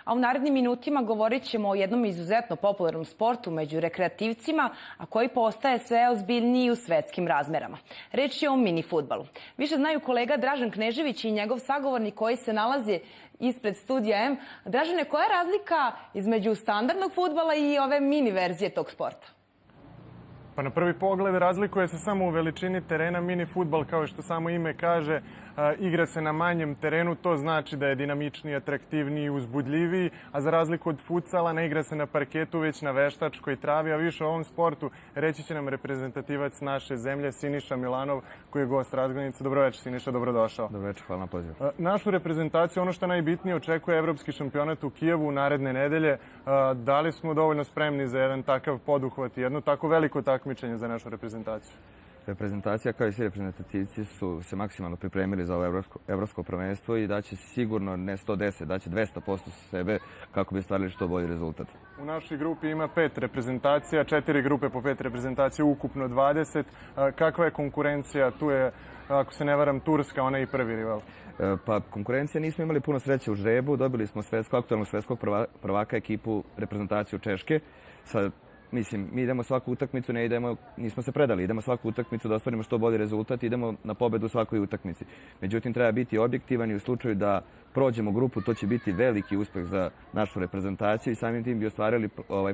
A u narednim minutima govorit ćemo o jednom izuzetno popularnom sportu među rekreativcima, a koji postaje sve ozbiljniji u svetskim razmerama. Reč je o mini fudbalu. Više znaju kolega Dražen Knežević i njegov sagovornik koji se nalazi ispred studija M. Dražene, koja je razlika između standardnog fudbala i ove mini verzije tog sporta? Pa na prvi pogled razlikuje se samo u veličini terena. Mini fudbal, kao što samo ime kaže, igra se na manjem terenu. To znači da je dinamičniji, atraktivniji, uzbudljiviji, a za razliku od futsala ne igra se na parketu, već na veštačkoj travi. A više o ovom sportu reći će nam reprezentativac naše zemlje, Siniša Milanov, koji je gost Razglednice. Dobroveče, Siniša, dobrodošao. Dobroveče, hvala na pozivu. Našu reprezentaciju, ono što najbitnije, očekuje evropski šampionat u Kijevu naredne nedelje. Da li smo dovoljno spremni za jedan takav poduhvat i jedno tako veliko takmičenje za našu reprezentaciju? Reprezentacija, kao i svi reprezentativci, su se maksimalno pripremili za ovo evropsko prvenstvo i daće sigurno ne 110, daće 200% sebe kako bi ostvarili što bolji rezultat. U našoj grupi ima 5 reprezentacija, 4 grupe po 5 reprezentacija, ukupno 20. Kakva je konkurencija? Tu je, ako se ne varam, Turska, ona je i prvi rival. Pa konkurencija, nismo imali puno sreće u žrebu, dobili smo aktualnog svetskog prvaka ekipu reprezentaciju Češke. Mislim, mi idemo svaku utakmicu, nismo se predali, idemo svaku utakmicu da ostvarimo što bolji rezultat, idemo na pobedu u svakoj utakmici. Međutim, treba biti objektivan i u slučaju da prođemo grupu, to će biti veliki uspeh za našu reprezentaciju i samim tim bi ostvarili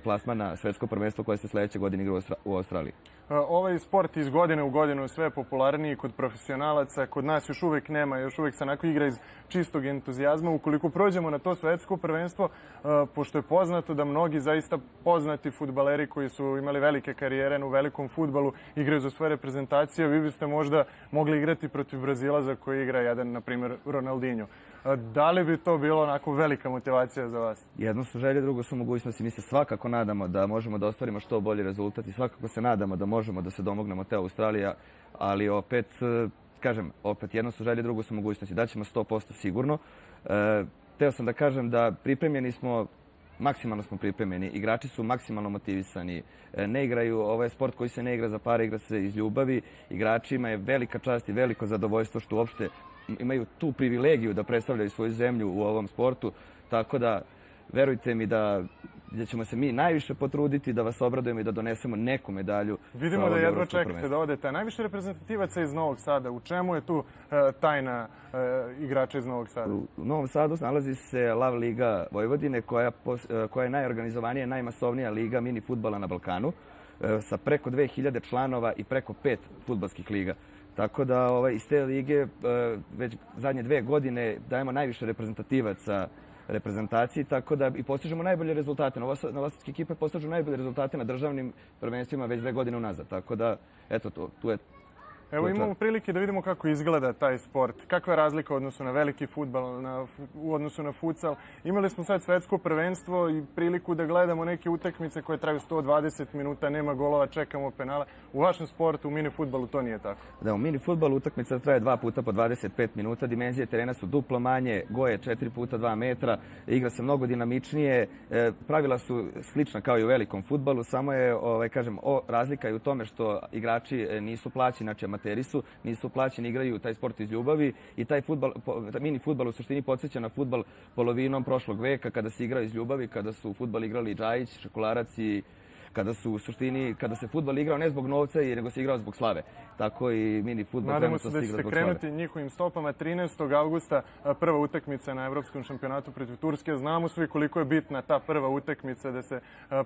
plasman na svetsko prvenstvo koje se sledeće godine igra u Australiji. Ovaj sport iz godine u godinu sve je popularniji kod profesionalaca. Kod nas još uvek nema, još uvek se onako igra iz čistog entuzijazma. Ukoliko prođemo na to svetsko prvenstvo, pošto je poznato da mnogi zaista poznati fudbaleri koji su imali velike karijere u velikom fudbalu igraju za svoje reprezentacije, vi biste možda mogli igrati protiv Brazila za koji igra jedan, na primjer, Ronaldinho. Da li bi to bilo onako velika motivacija za vas? Jedno su želje, drugo su mogućnosti. Mi se svakako nadamo da možemo da ostvarimo što bolji rezultat i svakako se nadamo da možemo da se domognemo te Australija, ali opet, kažem, jedno su želje, drugo su mogućnosti. Daćemo 100% sigurno. Teo sam da kažem da pripremljeni smo, maksimalno smo pripremljeni, igrači su maksimalno motivisani, ne igraju, ovo je sport koji se ne igra za pare, igra se iz ljubavi, igračima je velika čast i veliko zadovoljstvo što uopšte imaju tu privilegiju da predstavljaju svoju zemlju u ovom sportu, tako da verujte mi da ćemo se mi najviše potruditi da vas obradujemo i da donesemo neku medalju. Vidimo da jedva čekate da odete. Najviše reprezentativaca iz Novog Sada. U čemu je tu tajna igrača iz Novog Sada? U Novom Sadu nalazi se Lav Liga Vojvodine, koja je najorganizovanija, najmasovnija liga mini fudbala na Balkanu, sa preko 2000 članova i preko 5 fudbalskih liga. Tako da iz te lige već zadnje 2 godine dajemo najviše reprezentativaca reprezentaciji, tako da i postižemo najbolje rezultate. Novosadske ekipe postižu najbolje rezultate na državnim prvenstvima već 2 godine unazad. Tako da, eto, tu je... Evo imamo prilike da vidimo kako izgleda taj sport. Kakva je razlika u odnosu na veliki fudbal, u odnosu na futsal. Imali smo sad svetsko prvenstvo i priliku da gledamo neke utakmice koje traju 120 minuta, nema golova, čekamo penale. U vašem sportu, u mini fudbalu, to nije tako. Da, u mini fudbalu utakmica traje 2 puta po 25 minuta, dimenzije terena su duplo manje, goje 4 puta 2 metra, igra se mnogo dinamičnije, pravila su slična kao i u velikom fudbalu, samo je, razlika je u tome što igrači nisu plaćeni, znači amateri su, nisu plaćeni, igraju taj sport iz ljubavi i taj mini fudbal u suštini podsjeća na fudbal polovinom prošlog veka kada se igrao iz ljubavi, kada su fudbal igrali Džajić, Šekularac i kada se fudbal igrao ne zbog novca, nego se igrao zbog slave. Tako i mini fudbal trenutno se igra zbog slave. Nadamo se da ćete krenuti njihovim stopama. 13. avgusta prva utakmica na Evropskom šampionatu protiv Turske. Znamo svi koliko je bitna ta prva utakmica da se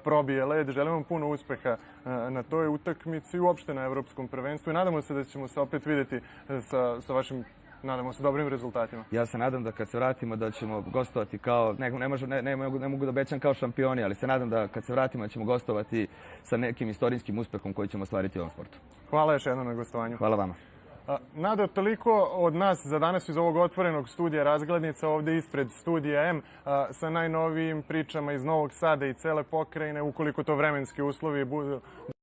probije led. Želim vam puno uspeha na toj utakmici i uopšte na Evropskom prvenstvu. I nadamo se da ćemo se opet vidjeti sa vašim, nadamo se, dobrim rezultatima. Ja se nadam da kad se vratimo da ćemo gostovati kao, ne mogu da obećam kao šampioni, ali se nadam da kad se vratimo da ćemo gostovati sa nekim istorijskim uspehom koji ćemo ostvariti u ovom sportu. Hvala još jednom na gostovanju. Hvala vama. Nado, toliko od nas za danas iz ovog otvorenog studija Razglednica, ovde ispred studija M, sa najnovijim pričama iz Novog Sada i cele pokrajine, ukoliko to vremenski uslovi budu